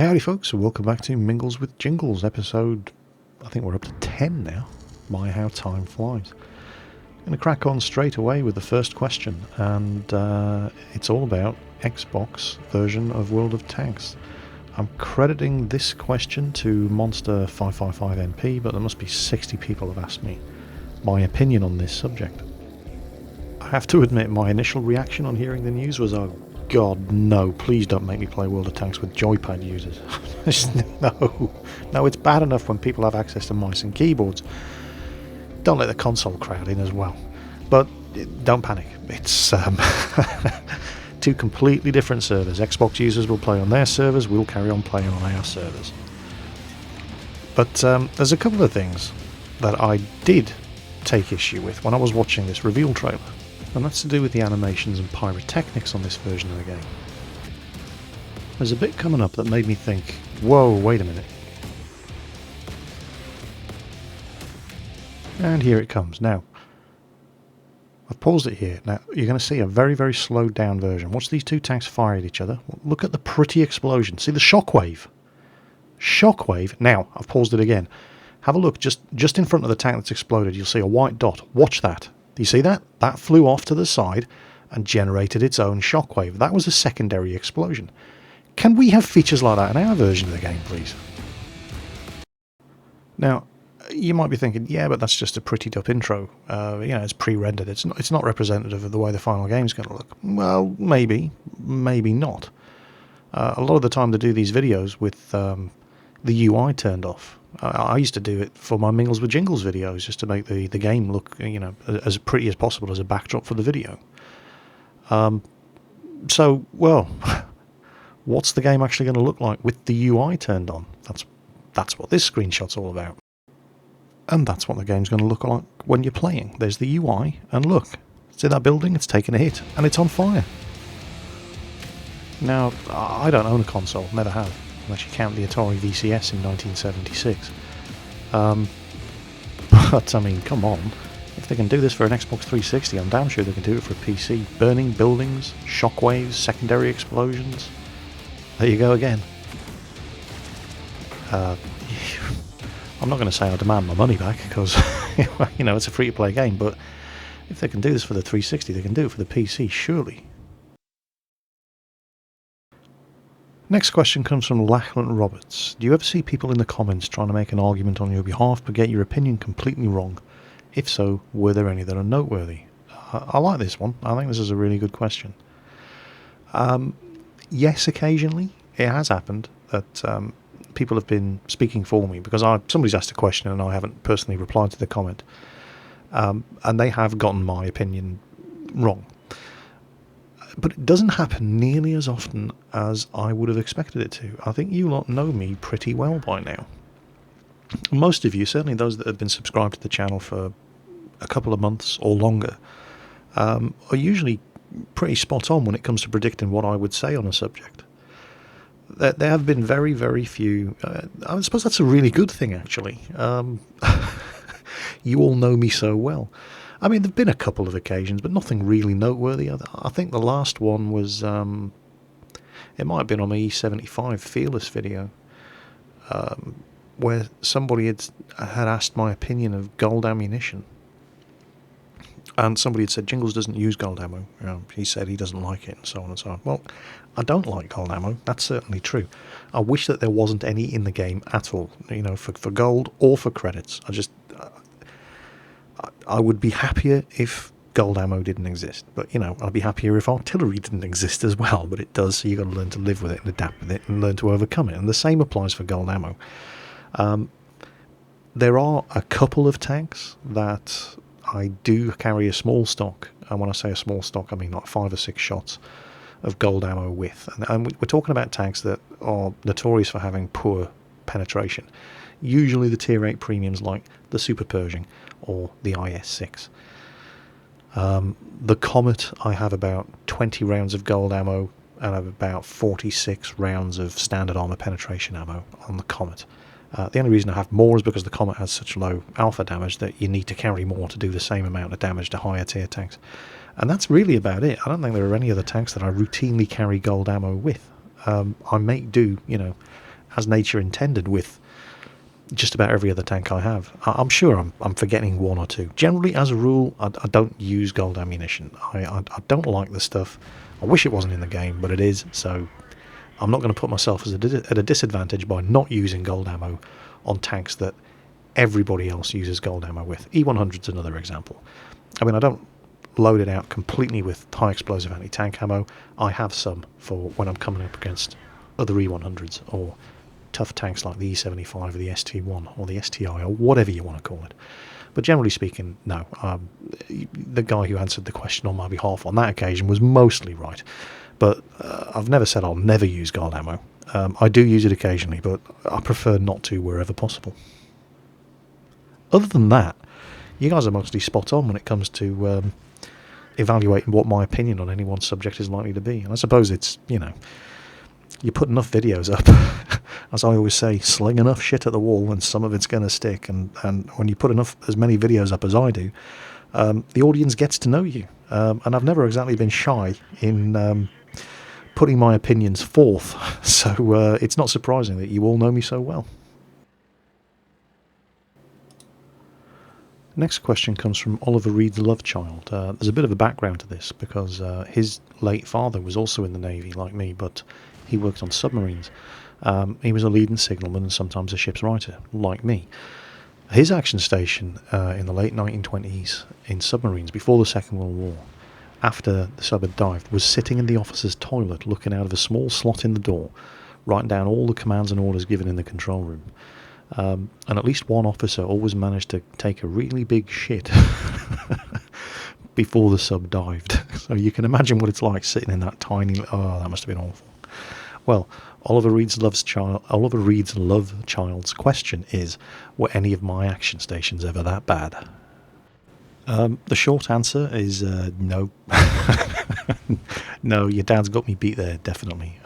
Howdy folks, and welcome back to Mingles with Jingles, episode, I think we're up to 10 now. My, how time flies. I'm going to crack on straight away with the first question, and it's all about Xbox version of World of Tanks. I'm crediting this question to Monster555NP, but there must be 60 people have asked me my opinion on this subject. I have to admit, my initial reaction on hearing the news was, oh God, no, please don't make me play World of Tanks with joypad users. No, it's bad enough when people have access to mice and keyboards. Don't let the console crowd in as well. But don't panic, it's two completely different servers. Xbox users will play on their servers, we'll carry on playing on our servers. But there's a couple of things that I did take issue with when I was watching this reveal trailer. And that's to do with the animations and pyrotechnics on this version of the game. There's a bit coming up that made me think, whoa, wait a minute. And here it comes. Now, I've paused it here. Now, you're going to see a very, very slowed down version. Watch these two tanks fire at each other. Look at the pretty explosion. See the shockwave? Shockwave. Now, I've paused it again. Have a look just in front of the tank that's exploded. You'll see a white dot. Watch that. Do you see that? That flew off to the side and generated its own shockwave. That was a secondary explosion. Can we have features like that in our version of the game, please? Now, you might be thinking, yeah, but that's just a prettied up intro. It's pre-rendered. It's not representative of the way the final game's going to look. Well, maybe not. A lot of the time they do these videos with the UI turned off. I used to do it for my Mingles with Jingles videos, just to make the game look, as pretty as possible as a backdrop for the video. So, well, what's the game actually going to look like with the UI turned on? That's what this screenshot's all about. And that's what the game's going to look like when you're playing. There's the UI, and look, see that building? It's taken a hit, and it's on fire. Now, I don't own a console, never have. Unless you count the Atari VCS in 1976. But, I mean, come on. If they can do this for an Xbox 360, I'm damn sure they can do it for a PC. Burning buildings, shockwaves, secondary explosions. There you go again. I'm not going to say I demand my money back, because, it's a free-to-play game, but if they can do this for the 360, they can do it for the PC, surely. Next question comes from Lachlan Roberts. Do you ever see people in the comments trying to make an argument on your behalf but get your opinion completely wrong? If so, were there any that are noteworthy? I like this one. I think this is a really good question. Yes, occasionally it has happened that people have been speaking for me because somebody's asked a question and I haven't personally replied to the comment. And they have gotten my opinion wrong. But it doesn't happen nearly as often as I would have expected it to. I think you lot know me pretty well by now. Most of you, certainly those that have been subscribed to the channel for a couple of months or longer, are usually pretty spot on when it comes to predicting what I would say on a subject. There have been very, very few... I suppose that's a really good thing, actually. You all know me so well. I mean, there have been a couple of occasions, but nothing really noteworthy. I think the last one was, it might have been on my E75 Fearless video, where somebody had asked my opinion of gold ammunition. And somebody had said, Jingles doesn't use gold ammo. He said he doesn't like it, and so on and so on. Well, I don't like gold ammo, that's certainly true. I wish that there wasn't any in the game at all, for gold or for credits. I would be happier if gold ammo didn't exist, but I'd be happier if artillery didn't exist as well, but it does, so you've got to learn to live with it and adapt with it and learn to overcome it, and the same applies for gold ammo. There are a couple of tanks that I do carry a small stock, and when I say a small stock I mean like 5 or 6 shots of gold ammo with, and we're talking about tanks that are notorious for having poor penetration. Usually the tier 8 premiums like the Super Pershing or the IS-6. The Comet, I have about 20 rounds of gold ammo and I have about 46 rounds of standard armor penetration ammo on the Comet. The only reason I have more is because the Comet has such low alpha damage that you need to carry more to do the same amount of damage to higher tier tanks. And that's really about it. I don't think there are any other tanks that I routinely carry gold ammo with. I make do, as nature intended with just about every other tank I have. I'm sure I'm forgetting one or two. Generally, as a rule, I don't use gold ammunition. I don't like the stuff. I wish it wasn't in the game, but it is, so I'm not going to put myself at a disadvantage by not using gold ammo on tanks that everybody else uses gold ammo with. E100's another example. I mean, I don't load it out completely with high explosive anti-tank ammo. I have some for when I'm coming up against other E100s or tough tanks like the E75 or the ST1 or the STI or whatever you want to call it. But generally speaking, no. The guy who answered the question on my behalf on that occasion was mostly right. But I've never said I'll never use gold ammo. I do use it occasionally, but I prefer not to wherever possible. Other than that, you guys are mostly spot on when it comes to evaluating what my opinion on any one subject is likely to be. And I suppose it's, you put enough videos up, as I always say, sling enough shit at the wall and some of it's going to stick. And when you put as many videos up as I do, the audience gets to know you. And I've never exactly been shy in putting my opinions forth. So it's not surprising that you all know me so well. Next question comes from Oliver Reed's love child. There's a bit of a background to this because his late father was also in the Navy like me, but he worked on submarines. He was a leading signalman and sometimes a ship's writer, like me. His action station in the late 1920s in submarines, before the Second World War, after the sub had dived, was sitting in the officer's toilet looking out of a small slot in the door, writing down all the commands and orders given in the control room. And at least one officer always managed to take a really big shit before the sub dived. So you can imagine what it's like sitting in that tiny... Oh, that must have been awful. Well, Oliver Reed's love child's question is, were any of my action stations ever that bad? The short answer is no. No, your dad's got me beat there, definitely.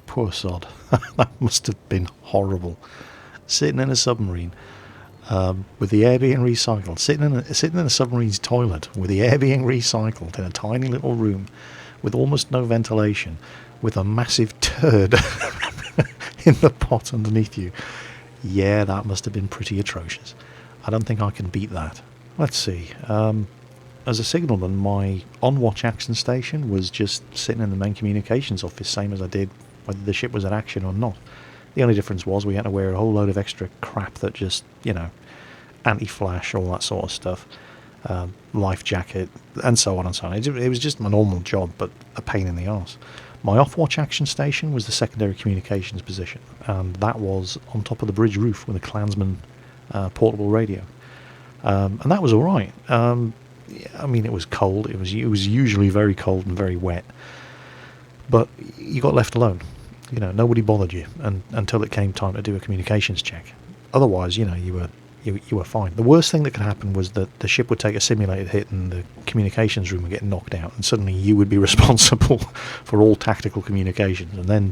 Poor sod. That must have been horrible. Sitting in a submarine with the air being recycled, sitting in a submarine's toilet with the air being recycled in a tiny little room with almost no ventilation, with a massive turd in the pot underneath you. Yeah, that must have been pretty atrocious. I don't think I can beat that. Let's see. As a signalman, my on-watch action station was just sitting in the main communications office, same as I did whether the ship was in action or not. The only difference was we had to wear a whole load of extra crap that just, anti-flash, all that sort of stuff, life jacket, and so on and so on. It was just my normal job, but a pain in the arse. My off-watch action station was the secondary communications position, and that was on top of the bridge roof with a Klansman portable radio. And that was all right. I mean, it was cold. It was usually very cold and very wet, but you got left alone. Nobody bothered you until it came time to do a communications check. Otherwise, you were fine. The worst thing that could happen was that the ship would take a simulated hit and the communications room would get knocked out, and suddenly you would be responsible for all tactical communications. And then,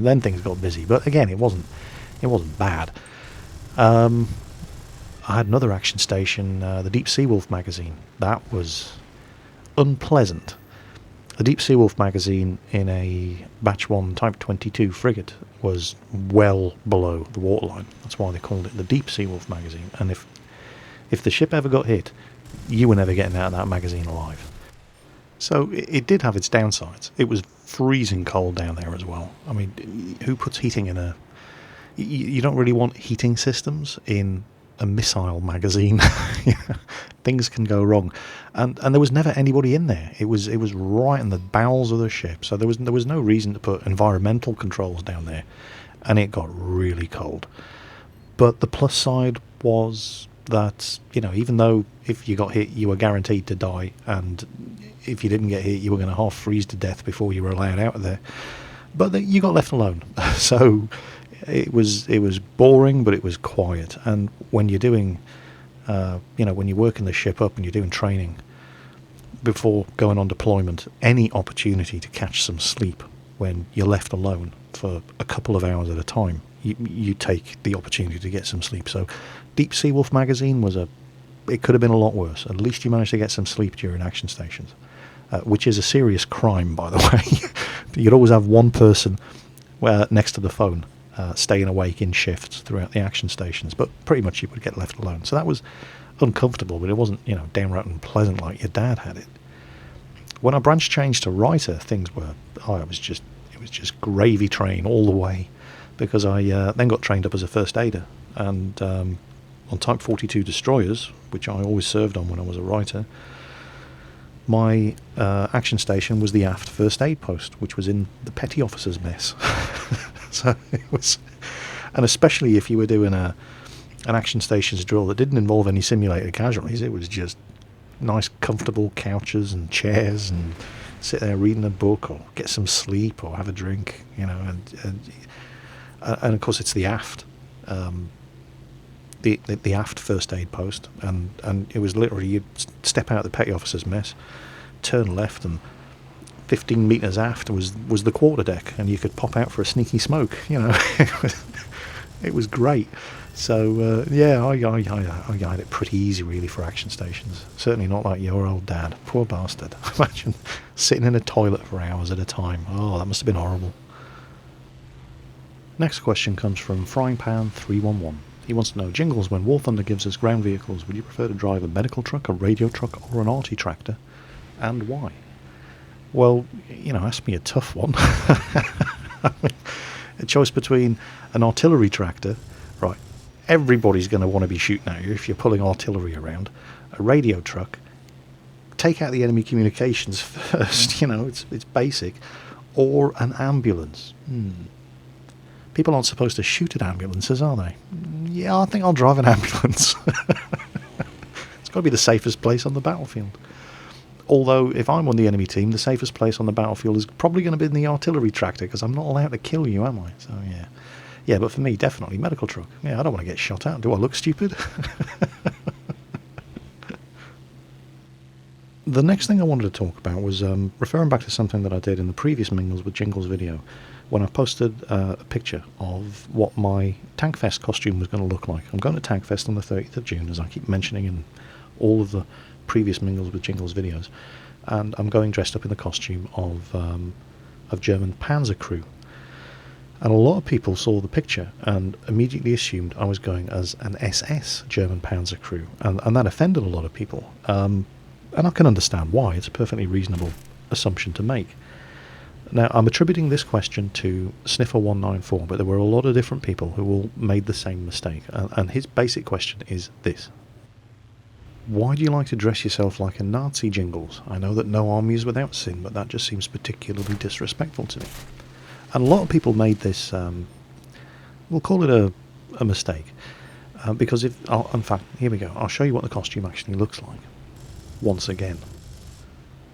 then things got busy. But again, it wasn't bad. I had another action station, the Deep Sea Wolf magazine. That was unpleasant. The Deep Sea Wolf magazine in a Batch 1 Type 22 frigate was well below the waterline. That's why they called it the Deep Sea Wolf magazine. And if the ship ever got hit, you were never getting out of that magazine alive. So it did have its downsides. It was freezing cold down there as well. I mean, who puts heating in a... You don't really want heating systems in a missile magazine. Things can go wrong, and there was never anybody in there. It was right in the bowels of the ship, so there was no reason to put environmental controls down there, and it got really cold. But the plus side was that even though if you got hit you were guaranteed to die, and if you didn't get hit you were going to half freeze to death before you were allowed out of there, but you got left alone. So it was boring, but it was quiet. And when you're doing when you're working the ship up and you're doing training before going on deployment, any opportunity to catch some sleep when you're left alone for a couple of hours at a time, you take the opportunity to get some sleep. So Deep Sea Wolf magazine it could have been a lot worse. At least you managed to get some sleep during action stations, which is a serious crime, by the way. You'd always have one person next to the phone staying awake in shifts throughout the action stations, but pretty much you would get left alone. So that was uncomfortable, but it wasn't, downright unpleasant like your dad had it. When I branch changed to writer, things were, it was just gravy train all the way, because I then got trained up as a first aider, and on Type 42 destroyers, which I always served on when I was a writer, my action station was the aft first aid post, which was in the petty officer's mess. So it was, and especially if you were doing an action stations drill that didn't involve any simulated casualties, it was just nice comfortable couches and chairs, and sit there reading a book or get some sleep or have a drink, and of course it's the aft, the aft first aid post, and it was literally, you'd step out of the petty officer's mess, turn left, and 15 metres aft was the quarterdeck, and you could pop out for a sneaky smoke. It was great. So I had it pretty easy really for action stations. Certainly not like your old dad. Poor bastard. Imagine sitting in a toilet for hours at a time. Oh, that must have been horrible. Next question comes from Frying Pan 311. He wants to know, Jingles, when War Thunder gives us ground vehicles, would you prefer to drive a medical truck, a radio truck, or an arty tractor, and why? Well, ask me a tough one. A choice between an artillery tractor, right? Everybody's going to want to be shooting at you if you're pulling artillery around. A radio truck, take out the enemy communications first. It's basic. Or an ambulance. People aren't supposed to shoot at ambulances, are they? Yeah, I think I'll drive an ambulance. It's got to be the safest place on the battlefield. Although, if I'm on the enemy team, the safest place on the battlefield is probably going to be in the artillery tractor, because I'm not allowed to kill you, am I? So, yeah. Yeah, but for me, definitely medical truck. Yeah, I don't want to get shot at. Do I look stupid? The next thing I wanted to talk about was referring back to something that I did in the previous Mingles with Jingles video, when I posted a picture of what my Tankfest costume was going to look like. I'm going to Tankfest on the 30th of June, as I keep mentioning in all of the previous Mingles with Jingles videos, and I'm going dressed up in the costume of German Panzer crew. And a lot of people saw the picture and immediately assumed I was going as an SS German Panzer crew, and that offended a lot of people. And I can understand why. It's a perfectly reasonable assumption to make. Now, I'm attributing this question to Sniffer194, but there were a lot of different people who all made the same mistake. And his basic question is this. Why do you like to dress yourself like a Nazi, Jingles? I know that no army is without sin, but that just seems particularly disrespectful to me. And a lot of people made this, we'll call it a mistake. Because in fact, here we go. I'll show you what the costume actually looks like. Once again.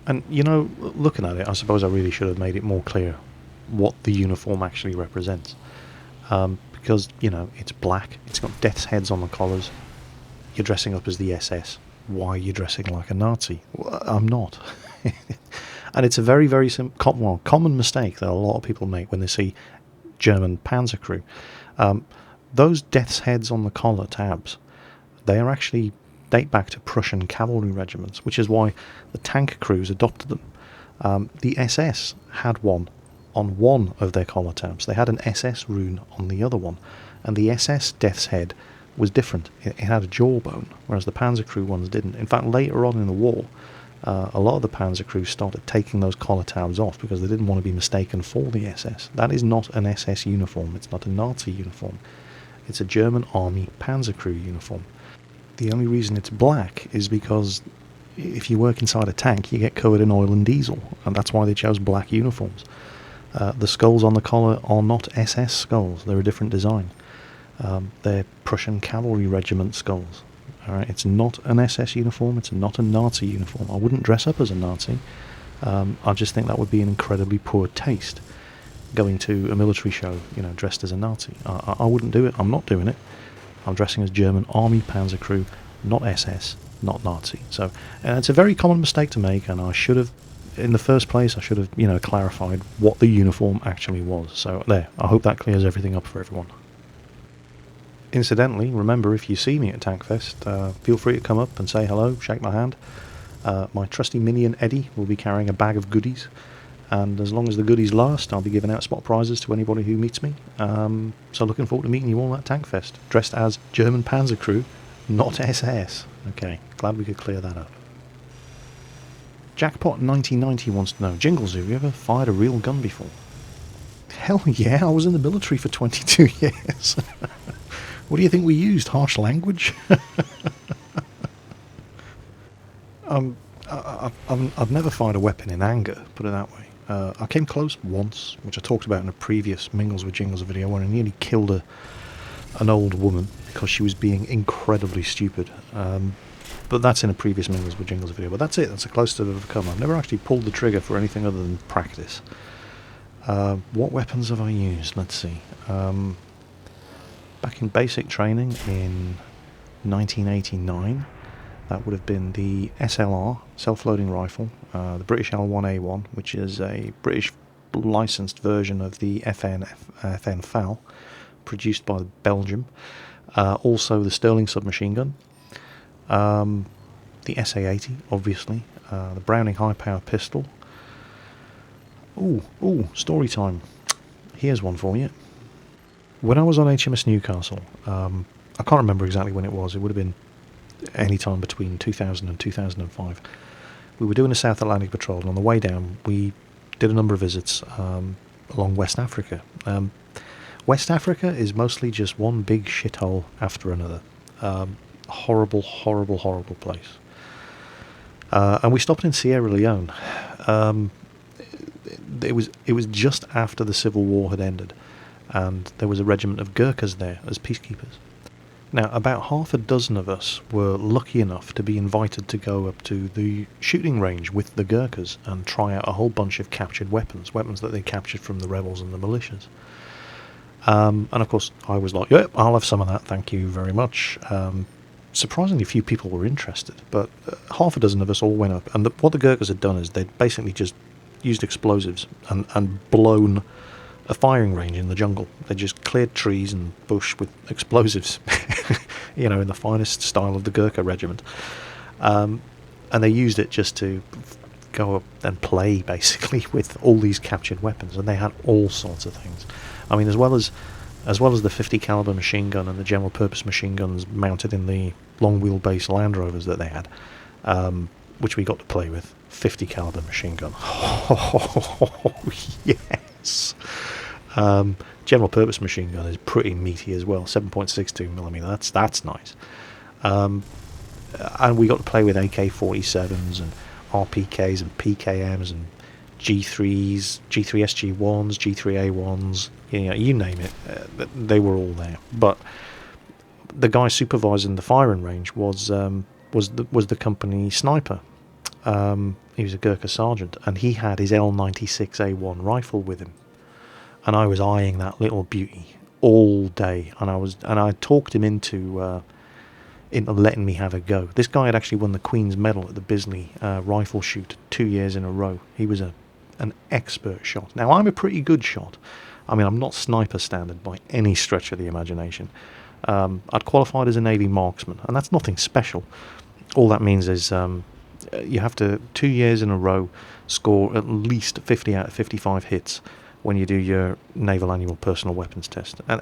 And, looking at it, I suppose I really should have made it more clear what the uniform actually represents. Because, it's black, it's got death's heads on the collars. You're dressing up as the SS. Why are you dressing like a Nazi? Well, I'm not. And it's a very, very common mistake that a lot of people make when they see German Panzer crew. Those death's heads on the collar tabs, they are actually date back to Prussian cavalry regiments, which is why the tank crews adopted them. The SS had one on one of their collar tabs. They had an SS rune on the other one, and the SS death's head was different. It had a jawbone, whereas the Panzer crew ones didn't. In fact, later on in the war, a lot of the Panzer crew started taking those collar tabs off because they didn't want to be mistaken for the SS. That is not an SS uniform. It's not a Nazi uniform. It's a German army Panzer crew uniform. The only reason it's black is because if you work inside a tank, you get covered in oil and diesel, and that's why they chose black uniforms. The skulls on the collar are not SS skulls. They're a different design. They're Prussian cavalry regiment skulls. Alright, it's not an SS uniform, it's not a Nazi uniform. I wouldn't dress up as a Nazi. I just think that would be an incredibly poor taste, going to a military show, dressed as a Nazi. I wouldn't do it, I'm not doing it. I'm dressing as German Army Panzer crew, not SS, not Nazi. So, it's a very common mistake to make, and I should have, in the first place, I should have, clarified what the uniform actually was. So, there, I hope that clears everything up for everyone. Incidentally, remember, if you see me at Tankfest, feel free to come up and say hello, shake my hand. My trusty minion Eddie will be carrying a bag of goodies, And as long as the goodies last, I'll be giving out spot prizes to anybody who meets me. So looking forward to meeting you all at Tankfest, dressed as German Panzer Crew, not SS. Okay, glad we could clear that up. Jackpot 1990 wants to know, Jingles, have you ever fired a real gun before? Hell yeah, I was in the military for 22 years. What do you think we used? Harsh language? I've never fired a weapon in anger, put it that way. I came close once, which I talked about in a previous Mingles with Jingles video, where I nearly killed an old woman because she was being incredibly stupid. But that's in a previous Mingles with Jingles video. But that's it. That's the closest I've ever come. I've never actually pulled the trigger for anything other than practice. What weapons have I used? Let's see. Back in basic training in 1989, that would have been the SLR, self-loading rifle, the British L1A1, which is a British licensed version of the FN FAL, produced by Belgium. Also the Sterling submachine gun, the SA-80, obviously, the Browning high-power pistol. Ooh, story time. Here's one for you. When I was on HMS Newcastle, I can't remember exactly when it was, it would have been any time between 2000 and 2005. We were doing a South Atlantic patrol, and on the way down we did a number of visits along West Africa. West Africa is mostly just one big shithole after another. Horrible place. And we stopped in Sierra Leone. It was just after the Civil War had ended, and there was a regiment of Gurkhas there as peacekeepers. Now, about half a dozen of us were lucky enough to be invited to go up to the shooting range with the Gurkhas and try out a whole bunch of captured weapons that they captured from the rebels and the militias. And of course, I was like, yep, I'll have some of that, thank you very much. Surprisingly few people were interested, but half a dozen of us all went up, and what the Gurkhas had done is they'd basically just used explosives and blown a firing range in the jungle. They just cleared trees and bush with explosives, in the finest style of the Gurkha regiment. And they used it just to go up and play, basically, with all these captured weapons. And they had all sorts of things. I mean, as well as the 50 caliber machine gun and the general purpose machine guns mounted in the long wheelbase Land Rovers that they had, which we got to play with. 50 caliber machine gun. Oh, yes. General purpose machine gun is pretty meaty as well. 7.62mm. That's nice. And we got to play with AK-47s and RPKs and PKMs and G3s, G3 SG1s, G3A1s. You name it. They were all there. But the guy supervising the firing range was the company sniper. He was a Gurkha sergeant, and he had his L96A1 rifle with him, and I was eyeing that little beauty all day, and I talked him into letting me have a go. This guy had actually won the Queen's Medal at the Bisley rifle shoot 2 years in a row. He was an expert shot. Now, I'm a pretty good shot. I mean, I'm not sniper standard by any stretch of the imagination. I'd qualified as a Navy marksman, and that's nothing special. All that means is you have to 2 years in a row score at least 50 out of 55 hits when you do your Naval Annual Personal Weapons Test, and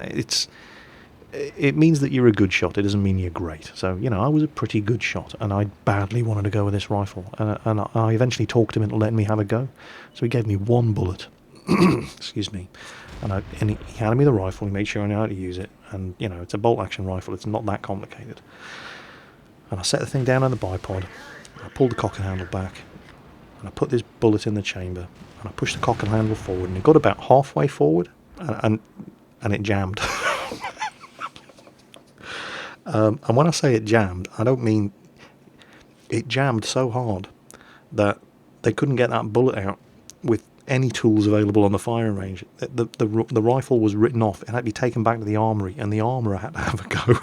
it means that you're a good shot. It doesn't mean you're great. So I was a pretty good shot, and I badly wanted to go with this rifle, and I eventually talked him into letting me have a go. So he gave me one bullet, excuse me, and he handed me the rifle. He made sure I knew how to use it, and it's a bolt action rifle. It's not that complicated. And I set the thing down on the bipod. I pulled the cock and handle back, and I put this bullet in the chamber, and I pushed the cock and handle forward, and it got about halfway forward, and it jammed. And when I say it jammed, I don't mean it jammed so hard that they couldn't get that bullet out with any tools available on the firing range. The rifle was written off. It had to be taken back to the armoury, and the armourer had to have a go.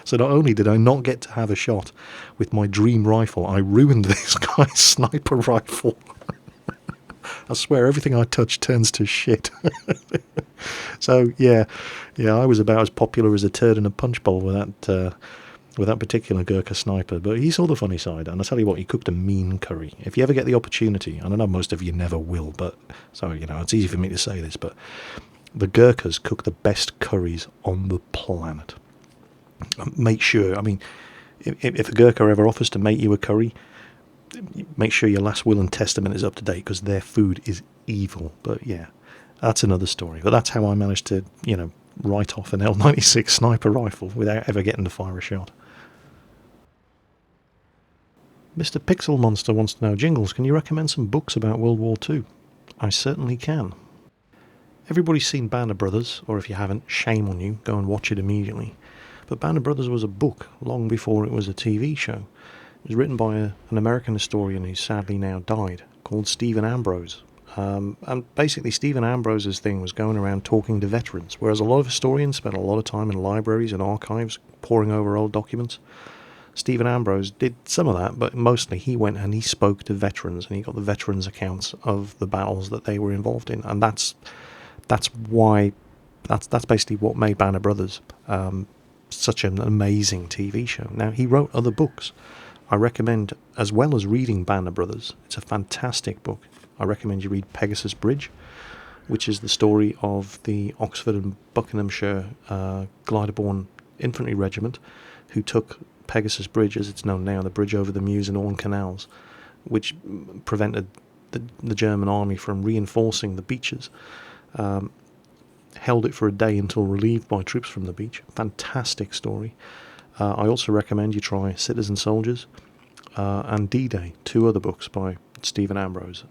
So not only did I not get to have a shot with my dream rifle, I ruined this guy's sniper rifle. I swear everything I touch turns to shit. So yeah, I was about as popular as a turd in a punch bowl with with that particular Gurkha sniper, but he saw the funny side, and I tell you what, he cooked a mean curry. If you ever get the opportunity, and I know most of you never will, but so it's easy for me to say this, but the Gurkhas cook the best curries on the planet. Make sure, if a Gurkha ever offers to make you a curry, make sure your last will and testament is up to date, because their food is evil. But yeah, that's another story. But that's how I managed to, write off an L96 sniper rifle without ever getting to fire a shot. Mr. Pixel Monster wants to know, Jingles, can you recommend some books about World War II? I certainly can. Everybody's seen Band of Brothers, or if you haven't, shame on you, go and watch it immediately. But Band of Brothers was a book long before it was a TV show. It was written by an American historian who sadly now died, called Stephen Ambrose. And basically Stephen Ambrose's thing was going around talking to veterans, whereas a lot of historians spent a lot of time in libraries and archives poring over old documents. Stephen Ambrose did some of that, but mostly he went and he spoke to veterans, and he got the veterans' accounts of the battles that they were involved in, and that's basically what made Band of Brothers such an amazing TV show. Now, he wrote other books. I recommend, as well as reading Band of Brothers, it's a fantastic book. I recommend you read Pegasus Bridge, which is the story of the Oxford and Buckinghamshire Gliderborne Infantry Regiment, who took Pegasus Bridge, as it's known now, the bridge over the Meuse and Orne canals, which prevented the German army from reinforcing the beaches. Held it for a day until relieved by troops from the beach. Fantastic story. I also recommend you try Citizen Soldiers and D-Day, two other books by Stephen Ambrose.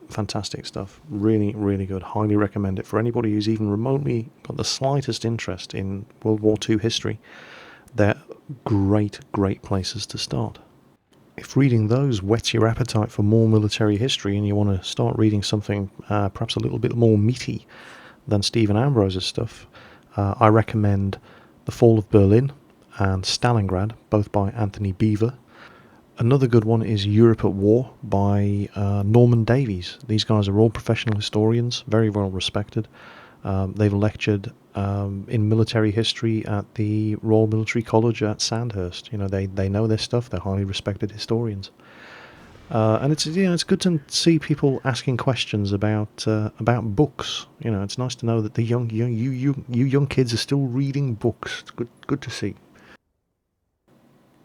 Fantastic stuff. Really, really good. Highly recommend it for anybody who's even remotely got the slightest interest in World War II history. They're great, great places to start. If reading those whets your appetite for more military history and you want to start reading something perhaps a little bit more meaty than Stephen Ambrose's stuff, I recommend The Fall of Berlin and Stalingrad, both by Anthony Beevor. Another good one is Europe at War by Norman Davies. These guys are all professional historians, very well respected. They've lectured in military history at the Royal Military College at Sandhurst. They know their stuff. They're highly respected historians. And it's good to see people asking questions about books. It's nice to know that the you young kids are still reading books. It's good to see.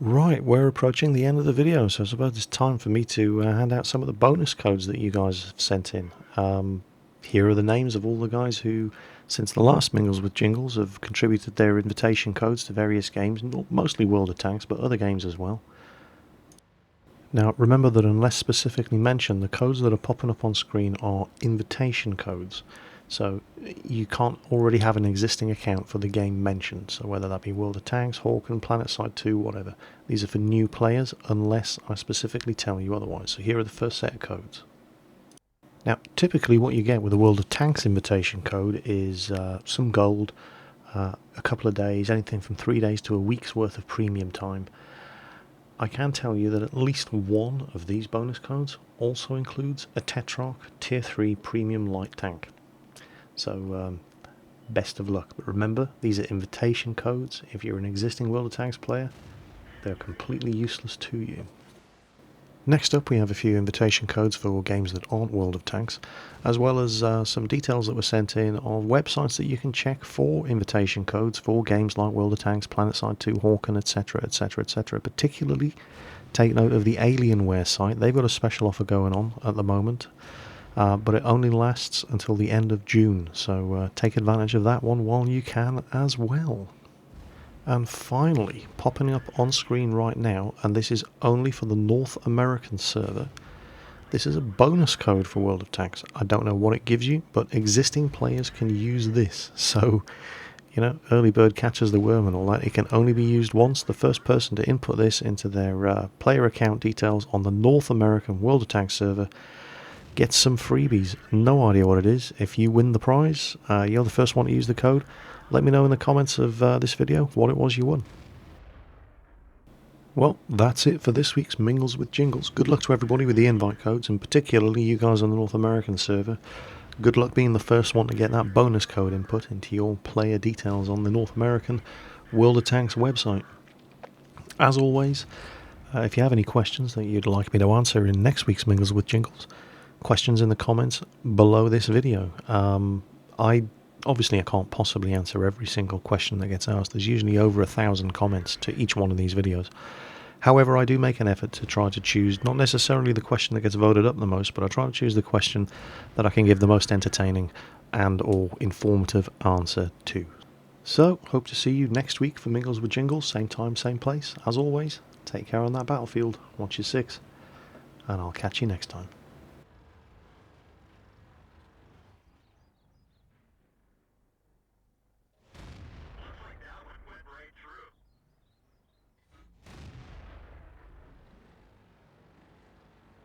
Right, we're approaching the end of the video, so I suppose it's time for me to hand out some of the bonus codes that you guys have sent in. Here are the names of all the guys who, since the last Mingles with Jingles, have contributed their invitation codes to various games, mostly World of Tanks, but other games as well. Now, remember that unless specifically mentioned, the codes that are popping up on screen are invitation codes. So you can't already have an existing account for the game mentioned. So whether that be World of Tanks, Hawken, PlanetSide 2, whatever. These are for new players unless I specifically tell you otherwise. So here are the first set of codes. Now, typically what you get with a World of Tanks invitation code is some gold, a couple of days, anything from 3 days to a week's worth of premium time. I can tell you that at least one of these bonus codes also includes a Tetrarch Tier 3 Premium Light Tank. So, best of luck. But remember, these are invitation codes. If you're an existing World of Tanks player, they're completely useless to you. Next up, we have a few invitation codes for games that aren't World of Tanks, as well as some details that were sent in on websites that you can check for invitation codes for games like World of Tanks, PlanetSide 2, Hawken, etc., etc., etc. Particularly, take note of the Alienware site. They've got a special offer going on at the moment, but it only lasts until the end of June, so take advantage of that one while you can as well. And finally, popping up on screen right now, and this is only for the North American server, this is a bonus code for World of Tanks. I don't know what it gives you, but existing players can use this. So, early bird catches the worm and all that. It can only be used once. The first person to input this into their player account details on the North American World of Tanks server gets some freebies. No idea what it is. If you win the prize, you're the first one to use the code. Let me know in the comments of this video what it was you won. Well, that's it for this week's Mingles with Jingles. Good luck to everybody with the invite codes, and particularly you guys on the North American server. Good luck being the first one to get that bonus code input into your player details on the North American World of Tanks website. As always, if you have any questions that you'd like me to answer in next week's Mingles with Jingles, questions in the comments below this video. I can't possibly answer every single question that gets asked. There's usually over 1,000 comments to each one of these videos. However, I do make an effort to try to choose not necessarily the question that gets voted up the most, but I try to choose the question that I can give the most entertaining and or informative answer to. So, hope to see you next week for Mingles with Jingles, same time, same place. As always, take care on that battlefield, watch your six, and I'll catch you next time.